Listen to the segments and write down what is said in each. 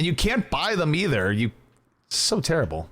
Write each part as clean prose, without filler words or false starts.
And you can't buy them either. So terrible.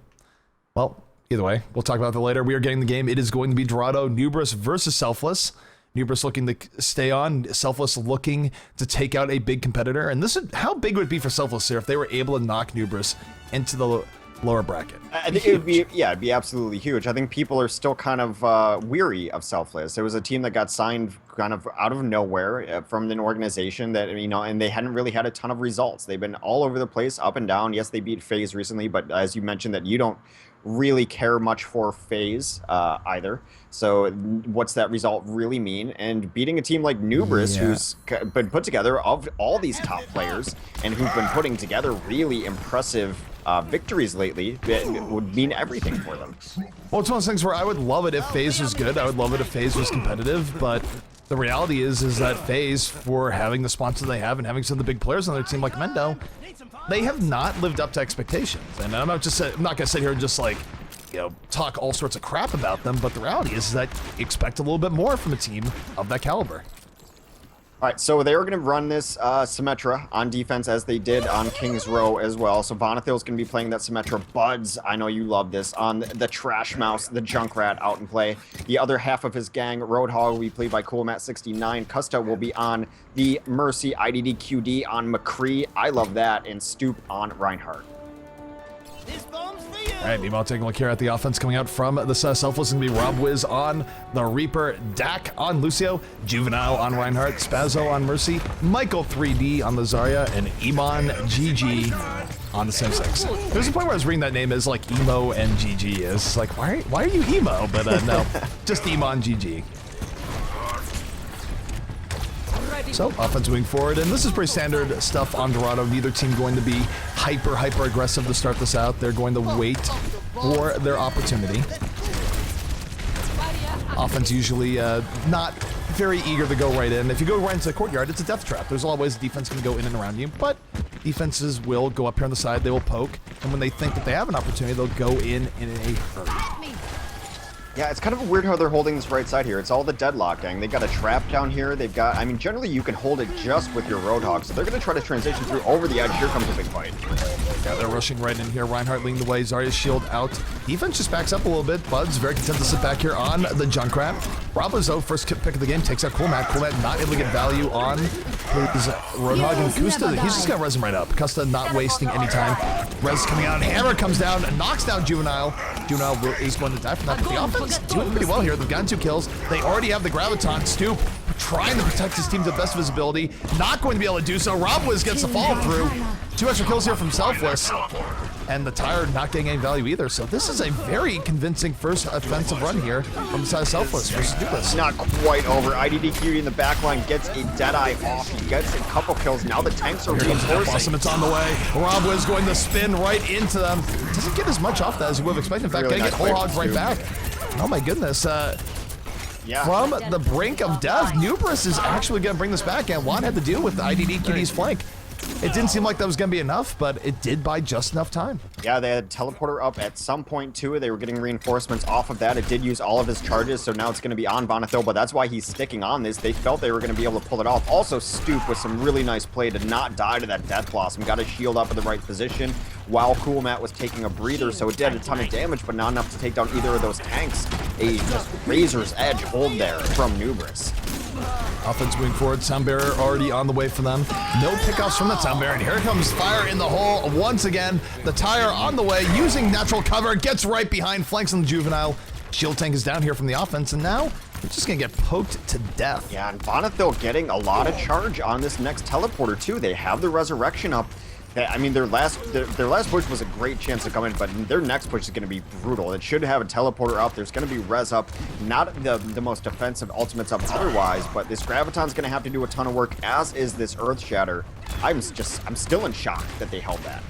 Well, either way, we'll talk about that later. We are getting the game. It is going to be Dorado, Nubris versus Selfless. Nubris looking to stay on, Selfless looking to take out a big competitor. And this is how big would it be for Selfless here if they were able to knock Nubris into the lower bracket? I think it would be, yeah, it'd be absolutely huge. I think people are still kind of weary of Selfless. It was a team that got signed kind of out of nowhere from an organization that, you know, and they hadn't really had a ton of results. They've been all over the place, up and down. Yes, they beat FaZe recently, but as you mentioned that you don't really care much for FaZe either. So what's that result really mean? And beating a team like Nubris, who's been put together of all these top players and who've been putting together really impressive victories lately, it would mean everything for them. Well, it's one of those things where I would love it if FaZe was good. I would love it if FaZe was competitive, but the reality is that FaZe, for having the sponsor they have and having some of the big players on their team like Mendo, they have not lived up to expectations. And I'm not gonna sit here and just like, you know, talk all sorts of crap about them, but the reality is that you expect a little bit more from a team of that caliber. All right, so they are going to run this Symmetra on defense as they did on King's Row as well. So Vonethil's going to be playing that Symmetra. Buds, I know you love this, on the Trash Mouse, the Junkrat out in play. The other half of his gang, Roadhog, will be played by CoolMat69. Custa will be on the Mercy, IDDQD on McCree. I love that. And Stoop on Reinhardt. All right, meanwhile, taking a look here at the offense coming out from the Selfless. Going to be Rob Wiz on the Reaper, Dak on Lucio, Juvenile on Reinhardt, Spazzo on Mercy, Michael 3D on the Zarya, and Iman GG on the Sim6. There's a point where I was reading that name as like Emo and GG is like, why are you Emo? But no, just Iman GG. So, offense moving forward, and this is pretty standard stuff on Dorado. Neither team going to be hyper aggressive to start this out. They're going to wait for their opportunity. Offense usually not very eager to go right in. If you go right into the courtyard, it's a death trap. There's always defense going to go in and around you, but defenses will go up here on the side, they will poke, and when they think that they have an opportunity, they'll go in a hurry. Yeah, it's kind of weird how they're holding this right side here. It's all the Deadlock gang. They've got a trap down here. They've got, I mean, generally you can hold it just with your Roadhog, so they're going to try to transition through over the edge. Here comes a big fight. Yeah, they're rushing right in here. Reinhardt leading the way. Zarya's shield out. Defense just backs up a little bit. Bud's very content to sit back here on the Junkrat. Bravo's though, first pick of the game, takes out CoolMat. CoolMat not able to get value on his Roadhog. And Kusta, he's just going to res him right up. Kusta not wasting any time. Res coming out. Hammer comes down and knocks down Juvenile. Juvenile is going to die from that, but the offense doing pretty well here. They've gotten 2 kills. They already have the Graviton. Stoop trying to protect his team to the best of his ability. Not going to be able to do so. Rob Wiz gets the follow through. 2 extra kills here from Selfless. And the Tire not getting any value either. So this is a very convincing first offensive run here from the side of Selfless versus Nubris. Not quite over. IDDQ in the back line gets a Deadeye off. He gets a couple kills. Now the tanks are reinforcing. Awesome, it's on the way. Rob Wiz going to spin right into them. Doesn't get as much off that as we would have expected. In fact, really getting whole hogs right back. Oh my goodness. Yeah. From the brink of death, Nubris is actually going to bring this back, and Juan had to deal with the IDDQD's flank. It didn't seem like that was going to be enough, but it did buy just enough time. Yeah, they had Teleporter up at some point too. They were getting reinforcements off of that. It did use all of his charges, so now it's going to be on Vonethil, but that's why he's sticking on this. They felt they were going to be able to pull it off. Also, Stoop with some really nice play to not die to that Death Blossom. Got his shield up in the right position while CoolMat was taking a breather, so it did a ton of damage, but not enough to take down either of those tanks. A just razor's edge hold there from Nubris. Offense moving forward, Sound Bearer already on the way for them. No pickoffs from the Sound Bearer, and here comes fire in the hole once again. The Tire on the way, using natural cover, gets right behind, flanks on the Juvenile. Shield tank is down here from the offense, and now they're just gonna get poked to death. Yeah, and Vonethil getting a lot of charge on this next Teleporter too. They have the Resurrection up. I mean, their last push was a great chance to come in, but their next push is going to be brutal. It should have a Teleporter up. There's going to be res up. Not the most defensive ultimates up otherwise, but this Graviton's going to have to do a ton of work, as is this Earth Shatter. I'm still in shock that they held that.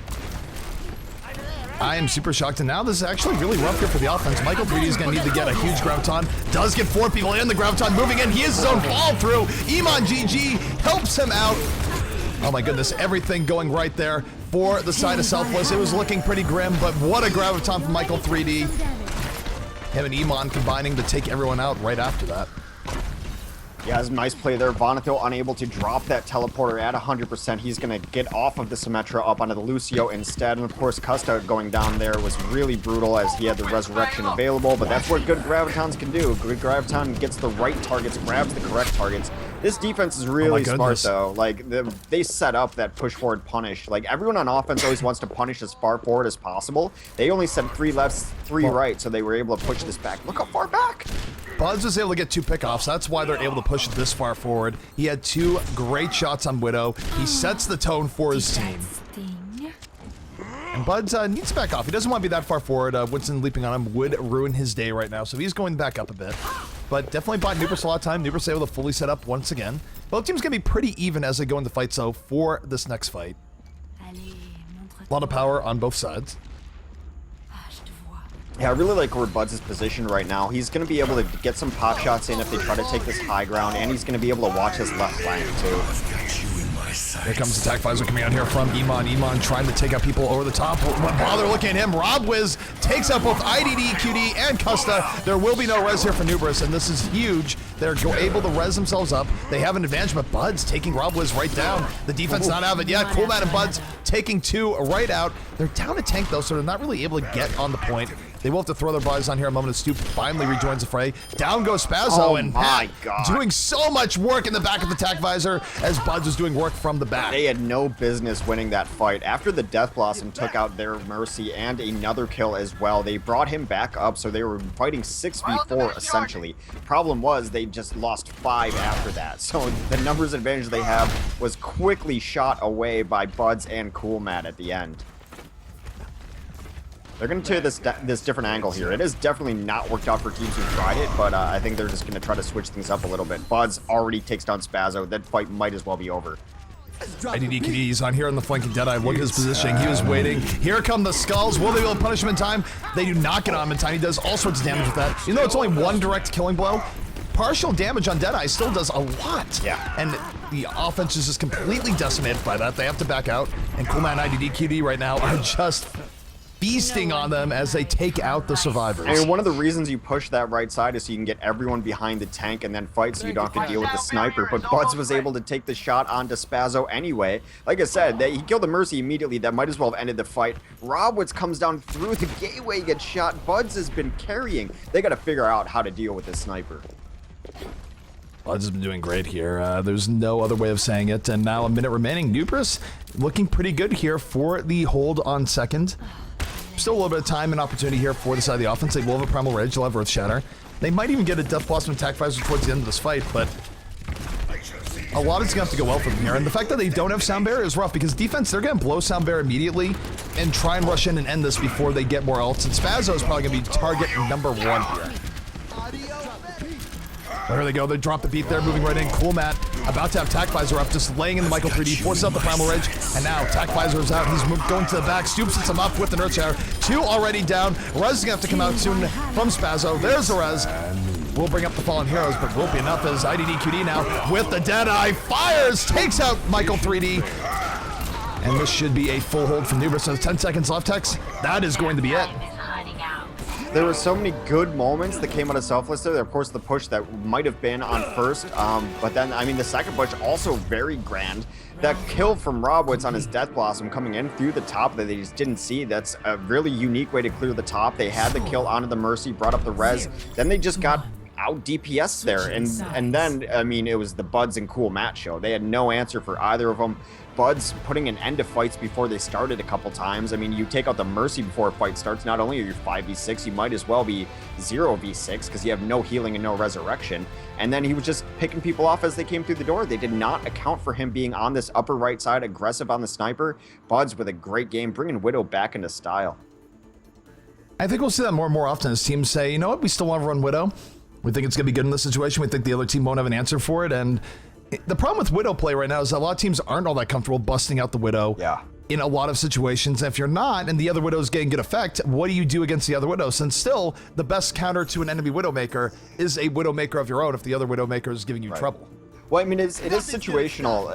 I am super shocked, and now this is actually really rough here for the offense. Michael 3D is going to need to get a huge Graviton. Does get 4 people in. The Graviton moving in. He is his own fall through. Iman GG helps him out. Oh my goodness, everything going right there for the side of Selfless. It was looking pretty grim, but what a Graviton from Michael 3D. Him and Iman combining to take everyone out right after that. Yeah, it's a nice play there. Vonethil unable to drop that teleporter at 100%. He's going to get off of the Symmetra up onto the Lucio instead. And of course, Custa going down there was really brutal as he had the Resurrection available. But that's what good Gravitons can do. Good Graviton gets the right targets, grabs the correct targets. This defense is really smart, though. Like, they set up that push forward punish. Like, everyone on offense always wants to punish as far forward as possible. They only sent 3 lefts, 3 right, so they were able to push this back. Look how far back! Budz was able to get 2 pickoffs. That's why they're able to push it this far forward. He had 2 great shots on Widow. He sets the tone for his team. And Budz needs to back off. He doesn't want to be that far forward. Winston leaping on him would ruin his day right now, so he's going back up a bit. But definitely bought Nubris a lot of time. Nubris able to fully set up once again. Both teams going to be pretty even as they go into fights, though, for this next fight. A lot of power on both sides. Yeah, I really like where Budz is positioned right now. He's going to be able to get some pot shots in if they try to take this high ground, and he's going to be able to watch his left flank, too. Here comes the attack visor coming out here from Iman. Iman trying to take out people over the top. While they're looking at him, Robwiz takes out both IDD, QD, and Custa. There will be no res here for Nubris, and this is huge. They're able to res themselves up. They have an advantage, but Budz taking Robwiz right down. The defense not out of it yet. Coolman and Budz taking 2 right out. They're down a tank, though, so they're not really able to get on the point. They will have to throw their bodies on here. A moment of Stoop finally rejoins the fray. Down goes Spazzo, and Pat doing so much work in the back of the attack visor as Budz was doing work from the back. They had no business winning that fight. After the Death Blossom took out their Mercy and another kill as well, they brought him back up, so they were fighting 6v4 essentially. Problem was they just lost 5 after that, so the numbers advantage they have was quickly shot away by Budz and Coolmat at the end. They're going to take this different angle here. It has definitely not worked out for teams who tried it, but I think they're just going to try to switch things up a little bit. Budz already takes down Spazzo. That fight might as well be over. IDD on here on the flanking Deadeye. Look at his positioning. He was waiting. Here come the skulls. Will they be able to punish him in time? They do not get on him in time. He does all sorts of damage with that. Even though it's only 1 direct killing blow, partial damage on Deadeye still does a lot. Yeah. And the offense is just completely decimated by that. They have to back out. And Coolman and IDD QD right now are just feasting on them as they take out the survivors. I mean, one of the reasons you push that right side is so you can get everyone behind the tank and then fight so you don't have to deal with the sniper. But Budz was able to take the shot onto Spazzo anyway. Like I said, he killed the Mercy immediately. That might as well have ended the fight. Robwitz comes down through the gateway, gets shot. Budz has been carrying. They got to figure out how to deal with this sniper. Budz has been doing great here. There's no other way of saying it. And now a minute remaining. Nubris looking pretty good here for the hold on second. Still a little bit of time and opportunity here for the side of the offense. They will have a Primal Rage, they'll have Earth Shatter. They might even get a Death Blossom attack visor towards the end of this fight, but a lot is going to have to go well for them here. And the fact that they don't have Sound Barrier is rough because defense, they're going to blow Sound Barrier immediately and try and rush in and end this before they get more ults. And Spazzo is probably going to be target number 1 here. But here they go, they drop the beat there, moving right in. Coolmat about to have Tac Visor up, just laying in the Michael 3D, forces out the Primal Rage, and now Tac Visor is out. He's going to the back, Stoops hits him up with an Earth Shatter. 2 already down. Rez is going to have to come out soon from Spazzo. There's the Rez. We'll bring up the Fallen Heroes, but won't be enough as IDD QD now with the Deadeye fires, takes out Michael 3D. And this should be a full hold from Nubris. So 10 seconds left, Tex. That is going to be it. There were so many good moments that came out of Selfless there. Of course, the push that might have been on first, but then, I mean, the second push also very grand. That kill from Robwitz on his Death Blossom coming in through the top that they just didn't see. That's a really unique way to clear the top. They had the kill onto the Mercy, brought up the res. Then they just got out DPS there. And then, I mean, it was the Budz and Coolmat show. They had no answer for either of them. Budz putting an end to fights before they started a couple times. I mean, you take out the Mercy before a fight starts, not only are you 5v6, you might as well be 0v6 because you have no healing and no resurrection. And then he was just picking people off as they came through the door. They did not account for him being on this upper right side, aggressive on the sniper. Budz with a great game, bringing Widow back into style. I think we'll see that more and more often as teams say, you know what, we still want to run Widow. We think it's going to be good in this situation. We think the other team won't have an answer for it. And the problem with Widow play right now is that a lot of teams aren't all that comfortable busting out the Widow in a lot of situations. And if you're not, and the other Widow's getting good effect, what do you do against the other Widow? Since still, the best counter to an enemy Widowmaker is a Widowmaker of your own if the other Widowmaker is giving you trouble. Well, I mean, it is situational.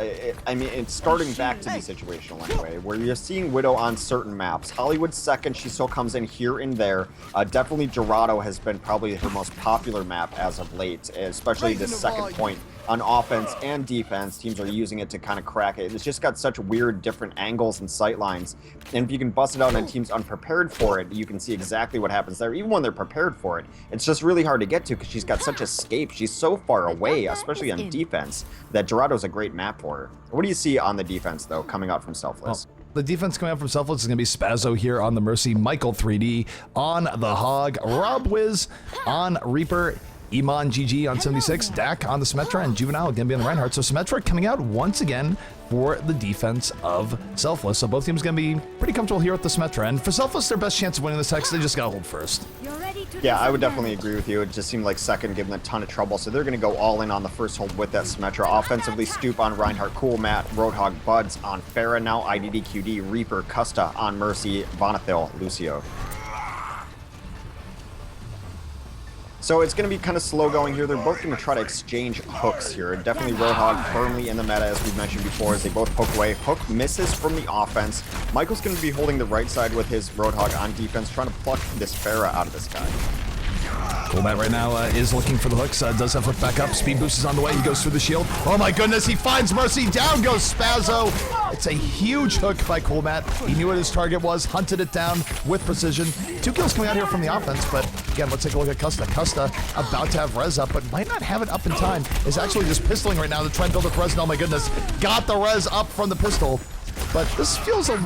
I mean, it's starting back to be situational anyway, where you're seeing Widow on certain maps. Hollywood's second, she still comes in here and there. Definitely Dorado has been probably her most popular map as of late, especially this second point. On offense and defense, teams are using it to kind of crack it. It's just got such weird different angles and sight lines. And if you can bust it out on teams unprepared for it, you can see exactly what happens there. Even when they're prepared for it, it's just really hard to get to because she's got such escape. She's so far away, especially on defense, that Dorado's a great map for her. What do you see on the defense, though, coming out from Selfless? The defense coming out from Selfless is going to be Spazzo here on the Mercy, Michael 3D on the Hog, Rob Wiz on Reaper, Iman GG on 76, Dak on the Symmetra, and Juvenile going to be on the Reinhardt. So Symmetra coming out once again for the defense of Selfless. So both teams going to be pretty comfortable here with the Symmetra. And for Selfless, their best chance of winning this hex, they just got to hold first. Yeah, I would definitely agree with you. It just seemed like second giving them a ton of trouble. So they're going to go all in on the first hold with that Symmetra. Offensively, Stoop on Reinhardt, Cool Matt, Roadhog, Buds on Farah, now IDDQD, Reaper, Custa on Mercy, Vonathil, Lucio. So it's going to be kind of slow going here. They're both going to try to exchange hooks here. Definitely Roadhog firmly in the meta, as we've mentioned before, as they both poke away. Hook misses from the offense. Michael's going to be holding the right side with his Roadhog on defense, trying to pluck this Farah out of this guy. Cool Matt right now is looking for the hooks. Does have hook back up. Speed boost is on the way. He goes through the shield. Oh my goodness, he finds Mercy. Down goes Spazzo. It's a huge hook by Cool Matt. He knew what his target was, hunted it down with precision. 2 kills coming out here from the offense, but again, let's take a look at Custa. Custa about to have res up, but might not have it up in time. Is actually just pistoling right now to try and build up res. And oh my goodness, got the res up from the pistol. But this feels I'm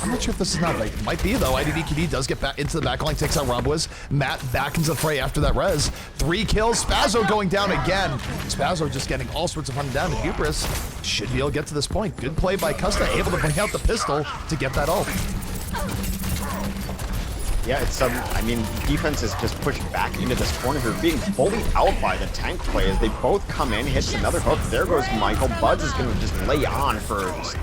not sure if this is not right. Might be though. IDDQD does get back into the backline, takes out Robwiz. Matt back into the fray after that res. 3 kills. Spazzo going down again. Spazzo just getting all sorts of hunted down. And Nubris should be able to get to this point. Good play by Custa, able to bring out the pistol to get that ult. Yeah, it's I mean, defense is just pushing back into this corner here, being bullied out by the tank play as they both come in, hits another hook. There goes Michael. Buds is going to just lay on for just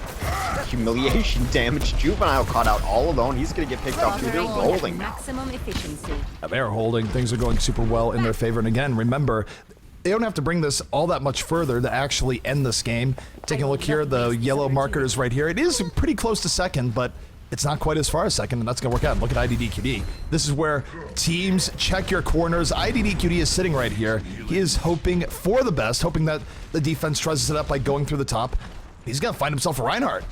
humiliation damage. Juvenile caught out all alone. He's going to get picked off too. They're rolling now. Maximum efficiency. They're holding. Things are going super well in their favor. And again, remember, they don't have to bring this all that much further to actually end this game. Taking a look here, the yellow marker is right here. It is pretty close to second, but it's not quite as far as second, and that's going to work out. Look at IDDQD. This is where teams check your corners. IDDQD is sitting right here. He is hoping for the best, hoping that the defense tries it up by going through the top. He's going to find himself a Reinhardt.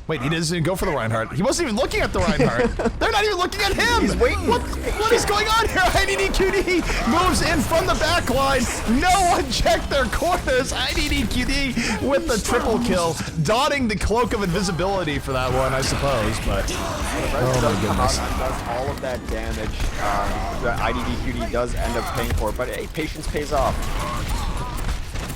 Wait, he doesn't even go for the Reinhardt. He wasn't even looking at the Reinhardt. They're not even looking at him. He's waiting. What is going on here? IDDQD moves in from the back line. No one checked their corners. IDDQD with the triple kill, donning the cloak of invisibility for that one, I suppose. But oh my goodness, does all of that damage. IDDQD does end up paying for it, but hey, patience pays off.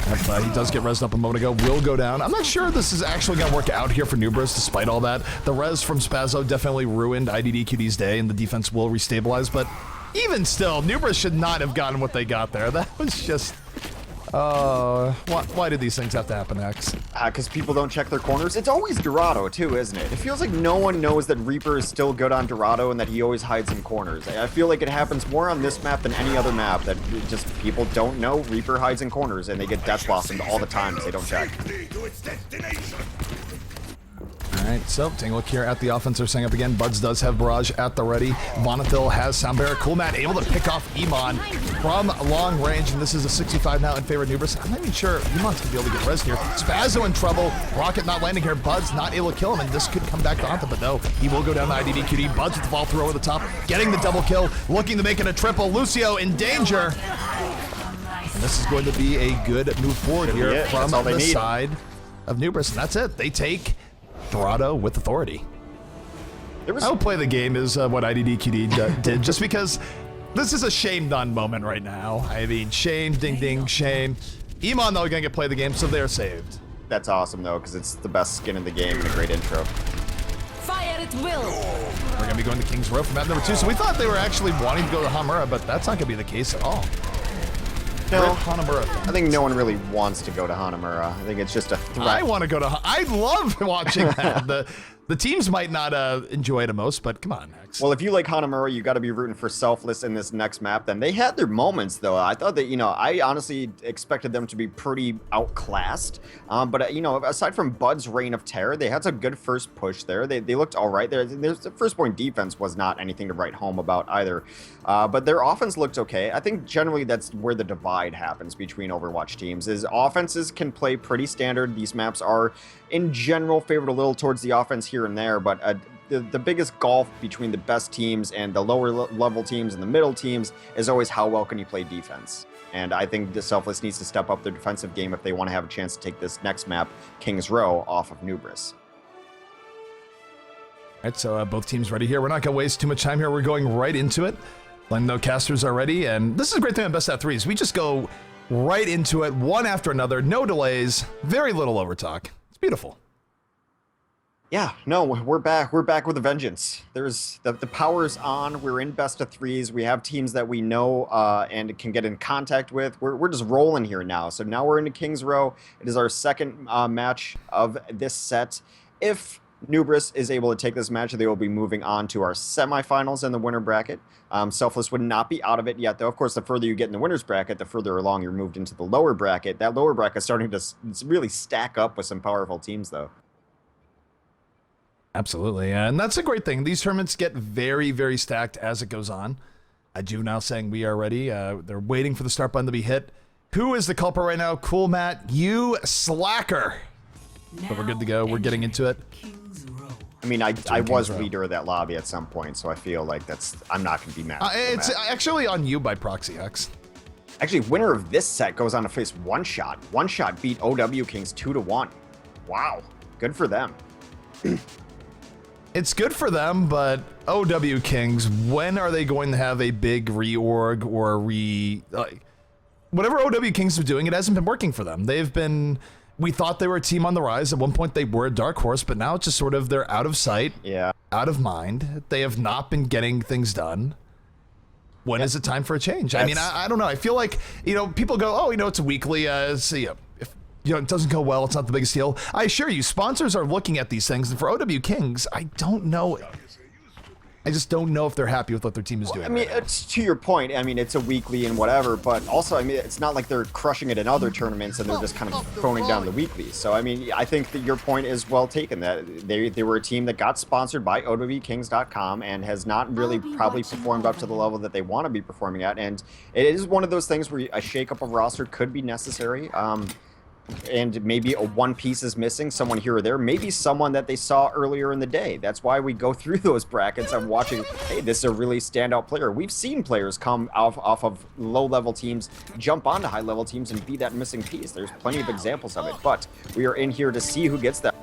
He does get rezzed up a moment ago, will go down. I'm not sure this is actually going to work out here for Nubris, despite all that. The res from Spazzo definitely ruined IDDQD's day, and the defense will restabilize, but even still, Nubris should not have gotten what they got there. That was just... why did these things have to happen, X? Because people don't check their corners. It's always Dorado, too, isn't it? It feels like no one knows that Reaper is still good on Dorado and that he always hides in corners. I feel like it happens more on this map than any other map, that just people don't know Reaper hides in corners and they get death blossomed all the time because they don't check. Alright, so taking a look here at the offense, they're setting up again. Buds does have Barrage at the ready. Vonathil has Soundbearer. Cool Matt able to pick off Iman from long range, and this is a 65 now in favor of Nubris. I'm not even sure Iman's gonna be able to get res here. Spazzo in trouble. Rocket not landing here. Buds not able to kill him, and this could come back to haunt him, but no, he will go down to IDDQD. Buds with the fall through over the top, getting the double kill, looking to make it a triple. Lucio in danger. And this is going to be a good move forward here from the side of Nubris, and that's it. They take Dorado with authority. I'll play the game is what IDDQD did, just because this is a shame done moment right now. I mean, shame, ding ding, shame. Iman though gonna get play the game, so they're saved. That's awesome though, because it's the best skin in the game and a great intro. Fire at will. We're gonna be going to King's Row for map number 2, so we thought they were actually wanting to go to Hamura, but that's not gonna be the case at all. No, Hanamura. I think no one really wants to go to Hanamura. I think it's just a threat. I want to go to. I love watching that. The teams might not enjoy it the most, but come on, Hex. Well, if you like Hanamura, you got to be rooting for Selfless in this next map. Then they had their moments, though. I thought that, I honestly expected them to be pretty outclassed. But aside from Bud's reign of terror, they had a good first push there. They looked all right. The first point defense was not anything to write home about either. But their offense looked okay. I think generally that's where the divide happens between Overwatch teams. Is offenses can play pretty standard. These maps are, in general, favored a little towards the offense here and there, but the biggest gulf between the best teams and the lower level teams and the middle teams is always how well can you play defense. And I think the Selfless needs to step up their defensive game if they want to have a chance to take this next map, King's Row, off of Nubris. All right, so both teams ready here. We're not going to waste too much time here. We're going right into it. Letting know casters are ready, and this is a great thing on Best Out 3s. We just go right into it, one after another, no delays, very little overtalk. It's beautiful. Yeah, no, we're back. We're back with a vengeance. There's the power's on. We're in best of threes. We have teams that we know and can get in contact with. We're just rolling here now. So now we're into King's Row. It is our second match of this set. If Nubris is able to take this match, they will be moving on to our semifinals in the winner bracket. Selfless would not be out of it yet, though. Of course, the further you get in the winner's bracket, the further along you're moved into the lower bracket. That lower bracket is starting to really stack up with some powerful teams, though. Absolutely, and that's a great thing. These tournaments get very, very stacked as it goes on. Juvenile saying we are ready. They're waiting for the start button to be hit. Who is the culprit right now? Cool, Matt. You slacker. But we're good to go. We're getting into it. I mean, I was leader of that lobby at some point, so I feel like I'm not going to be mad. It's actually on you by proxy, X. Actually, winner of this set goes on to face One Shot. One Shot beat OW Kings 2-1. Wow, good for them. It's good for them, but OW Kings, when are they going to have a big reorg or whatever OW Kings are doing, it hasn't been working for them. We thought they were a team on the rise. At one point they were a dark horse, but now it's just sort of they're out of sight, out of mind. They have not been getting things done. When is it time for a change? I mean, I don't know. I feel like, people go, oh, it's a weekly, if it doesn't go well, it's not the biggest deal. I assure you, sponsors are looking at these things, and for OW Kings, I don't know. I just don't know if they're happy with what their team is doing. I mean, it's to your point. I mean, it's a weekly and whatever, but also, I mean, it's not like they're crushing it in other tournaments and they're just kind of phoning down the weeklies. So, I mean, I think that your point is well taken, that they were a team that got sponsored by OWKings.com and has not really probably performed up to the level that they want to be performing at. And it is one of those things where a shakeup of roster could be necessary. And maybe one piece is missing, someone here or there, maybe someone that they saw earlier in the day. That's why we go through those brackets. I'm watching, hey, this is a really standout player. We've seen players come off of low-level teams, jump onto high-level teams, and be that missing piece. There's plenty of examples of it, but we are in here to see who gets that.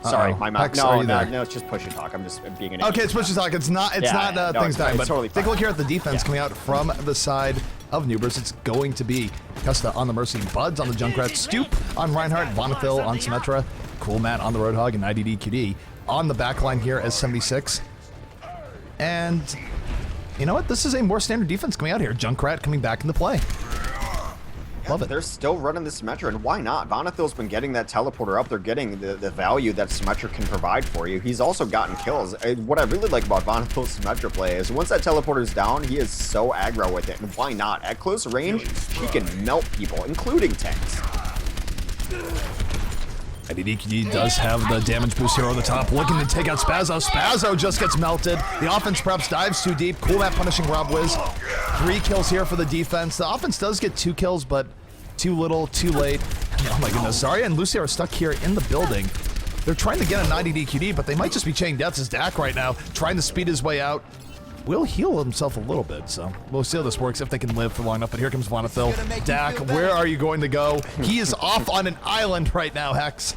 Sorry, my mouth. No, it's just push and talk. I'm just being an idiot. Okay, it's push and talk. It's not things dying. But totally take a look here at the defense coming out from the side of Nubris. It's going to be Custa on the Mercy, Buds on the Junkrat, Stoop on Reinhardt, Vonethil on Symmetra, Cool Matt on the Roadhog, and IDDQD on the backline here as 76. And you know what? This is a more standard defense coming out here. Junkrat coming back into play. Love it. They're still running the Symmetra, and why not? Vonethil's been getting that teleporter up. They're getting the value that Symmetra can provide for you. He's also gotten kills. What I really like about Vonethil's Symmetra play is once that teleporter's down, he is so aggro with it, and why not? At close range, he can melt people, including tanks. IDDQD does have the damage boost here on the top, looking to take out Spazzo. Spazzo just gets melted. The offense perhaps dives too deep. Cool Matt punishing Rob Wiz. 3 kills here for the defense. The offense does get 2 kills, but too little, too late. Oh my goodness. Zarya and Lucia are stuck here in the building. They're trying to get a 90DQD, but they might just be chained deaths as Dak right now, trying to speed his way out. Will heal himself a little bit, so we'll see how this works if they can live for long enough. But here comes Vonethil. Dak, where are you going to go? He is off on an island right now, Hex.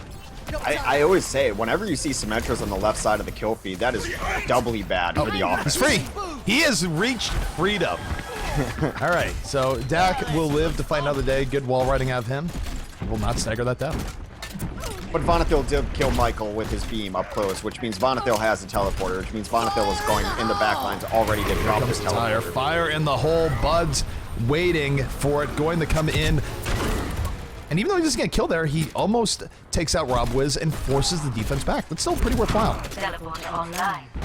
I always say, whenever you see Symmetras on the left side of the kill feed, that is doubly bad for the offense. He's free. He has reached freedom. All right, so Dak will live to fight another day. Good wall riding out of him. He will not stagger that down. But Vonethil did kill Michael with his beam up close, which means Vonethil has a teleporter, which means Vonethil is going in the back lines already to drop his teleporter. Fire in the hole. Buds waiting for it, going to come in. And even though he doesn't get killed there, he almost takes out Rob Wiz and forces the defense back. That's still pretty worthwhile.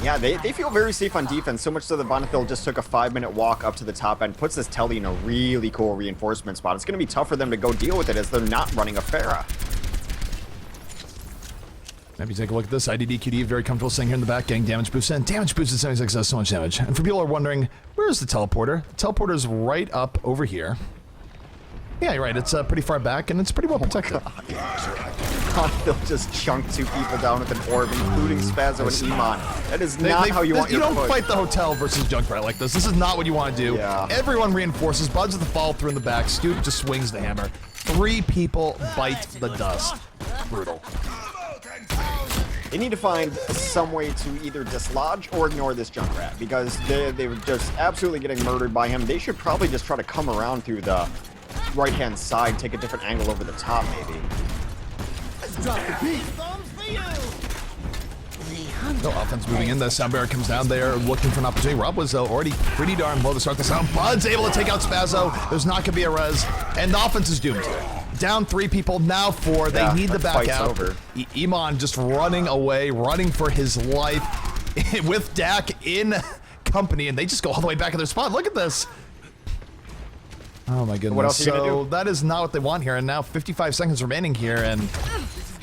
Yeah, they feel very safe on defense, so much so that Bonnethil just took a 5-minute walk up to the top end, puts this Telly in a really cool reinforcement spot. It's going to be tough for them to go deal with it as they're not running a Pharah. Maybe take a look at this. IDDQD, very comfortable sitting here in the back, getting damage boost in. Damage boost at 76 does so much damage. And for people who are wondering, where's the teleporter? The teleporter's right up over here. Yeah, you're right. It's pretty far back, and it's pretty well protected. Bonnethil just chunked 2 people down with an orb, including Spazzo and Iman. That is not how you want your don't push. fight the hotel versus Junkrat like this. This is not what you want to do. Yeah. Everyone reinforces. Buds with the follow through in the back. Stoop just swings the hammer. 3 people bite the dust. Brutal. They need to find some way to either dislodge or ignore this Junkrat, because they were just absolutely getting murdered by him. They should probably just try to come around through the right-hand side, take a different angle over the top, maybe. No offense moving in. The sound barrier comes down there looking for an opportunity. Rob was already pretty darn low to start the sound. Bud's able to take out Spazzo. There's not going to be a res. And the offense is doomed. Down 3 people, now 4. They need the back out. Over. Iman just running away, running for his life with Dak in company, and they just go all the way back in their spot. Look at this. Oh my goodness. What else are you gonna do? That is not what they want here, and now 55 seconds remaining here, and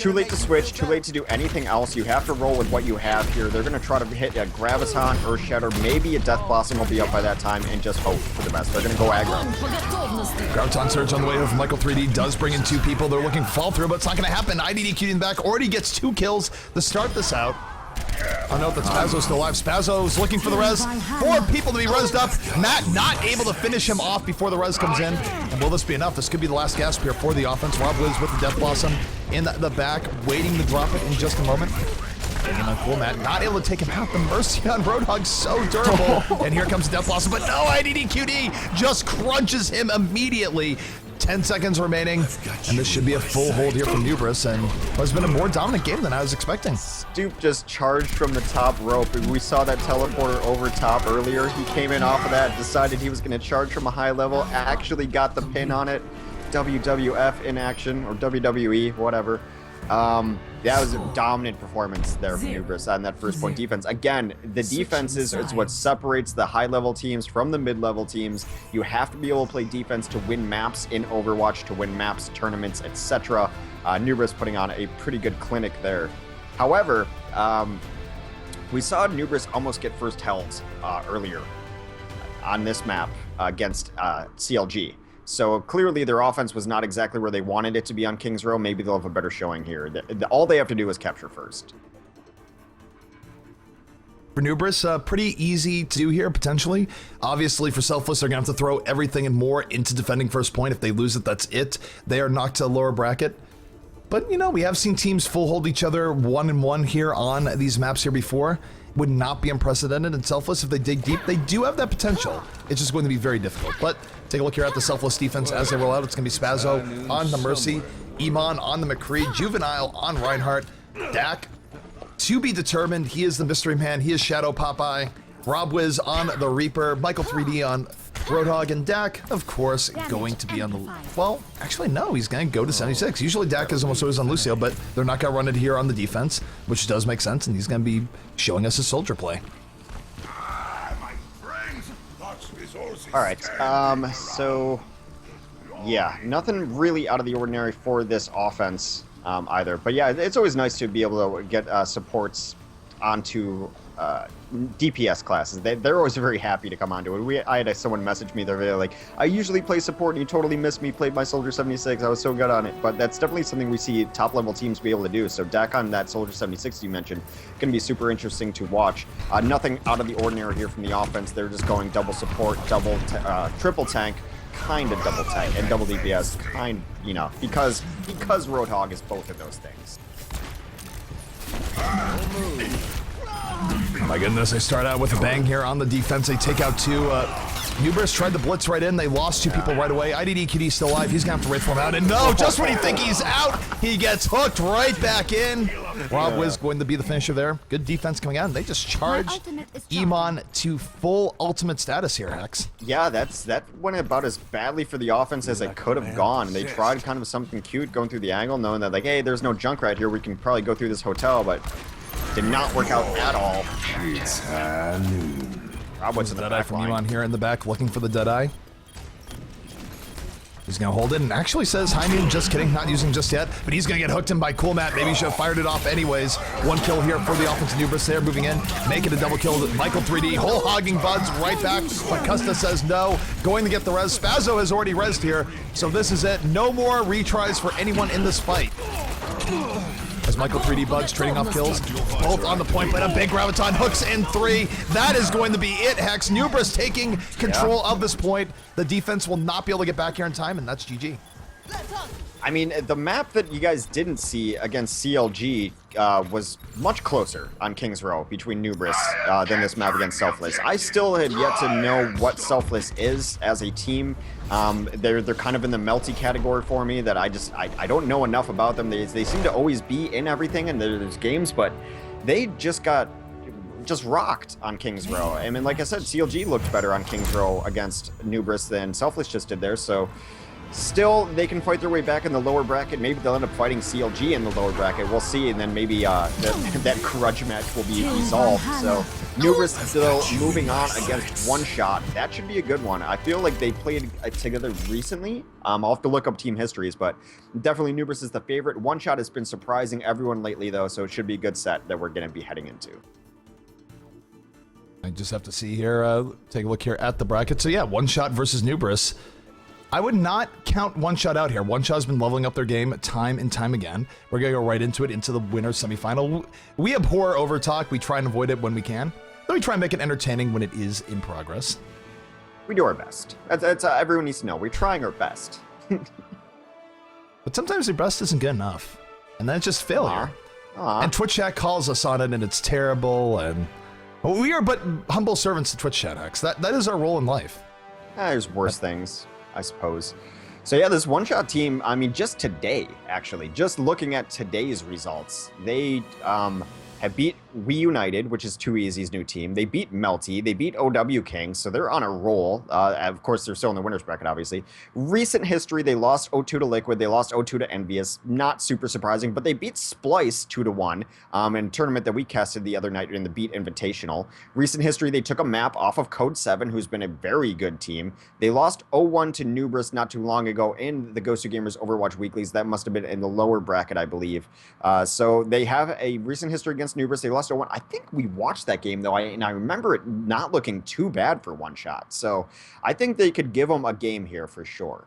Too late to switch, too late to do anything else. You have to roll with what you have here. They're going to try to hit a Graviton, Earth Shatter, maybe a Death Blossom will be up by that time, and just hope for the best. They're going to go aggro. Graviton Surge on the way over. Michael 3D does bring in 2 people. They're looking for fall through, but it's not going to happen. IDDQ in the back already gets 2 kills to start this out. Oh no, that Spazzo's still alive. Spazzo's looking for the res. 4 people to be rezzed up. Matt not able to finish him off before the res comes in. And will this be enough? This could be the last gasp here for the offense. Rob Wiz with the Death Blossom in the back, waiting to drop it in just a moment. Taking on cool Matt, not able to take him out. The Mercy on Roadhog, so durable. And here comes Death Blossom, but no, IDDQD just crunches him immediately. 10 seconds remaining, and this should be a full hold here from Nubris, and has been a more dominant game than I was expecting. Stoop just charged from the top rope, and we saw that teleporter over top earlier. He came in off of that, decided he was going to charge from a high level, actually got the pin on it. WWF in action, or WWE, whatever. That was a dominant performance there from Nubris on that first point defense. Again, the defense is what separates the high-level teams from the mid-level teams. You have to be able to play defense to win maps in Overwatch, to win maps, tournaments, etc. Nubris putting on a pretty good clinic there. However, we saw Nubris almost get first held earlier on this map against CLG. So clearly their offense was not exactly where they wanted it to be on Kings Row. Maybe they'll have a better showing here. All they have to do is capture first. For Nubris, pretty easy to do here, potentially. Obviously, for Selfless, they're going to have to throw everything and more into defending first point. If they lose it, that's it. They are knocked to a lower bracket. But, you know, we have seen teams full hold each other 1-1 here on these maps here before. Would not be unprecedented in Selfless. If they dig deep, they do have that potential. It's just going to be very difficult. But take a look here at the Selfless defense as they roll out. It's going to be Spazzo on the Mercy, Iman on the McCree, Juvenile on Reinhardt, Dak to be determined. He is the mystery man. He is Shadow Popeye. Rob Wiz on the Reaper, Michael 3D on Roadhog, and Dak, of course, going to be on the... Well, actually, no, he's going to go to 76. Usually Dak is almost always on Lucio, but they're not going to run it here on the defense, which does make sense, and he's going to be showing us his soldier play. All right, so... Yeah, nothing really out of the ordinary for this offense either. But yeah, it's always nice to be able to get supports onto... DPS classes. They're always very happy to come onto it. I had someone message me the other day like, I usually play support and you totally missed me, played my Soldier 76, I was so good on it. But that's definitely something we see top level teams be able to do. So Dak on that Soldier 76 you mentioned, going to be super interesting to watch. Nothing out of the ordinary here from the offense. They're just going double support, triple tank, kind of double tank, and double DPS, you know, because Roadhog is both of those things. My goodness, they start out with a bang here on the defense. They take out 2. Nubris tried to blitz right in. They lost 2 people right away. IDDQD still alive. He's going to have to wait for him out. And no, just when you think he's out, he gets hooked right back in. Rob Wiz going to be the finisher there. Good defense coming out. And they just charged Iman to full ultimate status here, Hex. Yeah, that went about as badly for the offense as it could have gone. They tried kind of something cute going through the angle, knowing that, like, hey, there's no Junkrat here. We can probably go through this hotel, but did not work out at all. Rob Woods in the Deadeye back from line. Iman here in the back, looking for the Deadeye. He's going to hold it and actually says, hi, Noon, just kidding, not using just yet, but he's going to get hooked in by Cool Matt. Maybe he should have fired it off anyways. 1 kill here for the offense. Nubris there, moving in, make it a double kill. Michael 3D, whole hogging Buds right back, but Custa says no, going to get the res. Spazzo has already resed here, so this is it. No more retries for anyone in this fight. As Michael 3D Buds trading off kills, both on the point, but a big graviton hooks in 3. That is going to be it, Hex. Nubris taking control of this point. The defense will not be able to get back here in time, and that's GG. I mean, the map that you guys didn't see against CLG was much closer on Kings Row between Nubris than this map against Selfless. I still had yet to know what Selfless is as a team. They're kind of in the melty category for me that I don't know enough about them. They seem to always be in everything and there's games, but they just got rocked on Kings Row. I mean, like I said, CLG looked better on Kings Row against Nubris than Selfless just did there, so still, they can fight their way back in the lower bracket. Maybe they'll end up fighting CLG in the lower bracket. We'll see, and then maybe that grudge match will be resolved. So, Nubris still moving on against One Shot. That should be a good one. I feel like they played together recently. I'll have to look up team histories, but definitely Nubris is the favorite. One Shot has been surprising everyone lately, though, so it should be a good set that we're going to be heading into. I just have to see here, take a look here at the bracket. So yeah, One Shot versus Nubris. I would not count One Shot out here. One Shot has been leveling up their game time and time again. We're going to go right into it, into the winner's semifinal. We abhor overtalk. We try and avoid it when we can. Though we try and make it entertaining when it is in progress. We do our best. That's everyone needs to know. We're trying our best. But sometimes your best isn't good enough. And then it's just failure. And Twitch chat calls us on it, and it's terrible. And we are but humble servants to Twitch chat, Hex. That is our role in life. There's worse things, I suppose. So yeah, this One Shot team, I mean, just today, actually, just looking at today's results, they have beat We United, which is 2Easy's new team. They beat Melty. They beat OW King, so they're on a roll. Of course, they're still in the winner's bracket, obviously. Recent history, they lost 0-2 to Liquid. They lost 0-2 to Envious. Not super surprising, but they beat Splice 2-1 in a tournament that we casted the other night in the Beat Invitational. Recent history, they took a map off of Code 7, who's been a very good team. They lost 0-1 to Nubris not too long ago in the GosuGamers Overwatch Weeklies. That must have been in the lower bracket, I believe. So they have a recent history against Nubris. They lost 0-1. I think we watched that game, though, and I remember it not looking too bad for One Shot. So I think they could give them a game here for sure.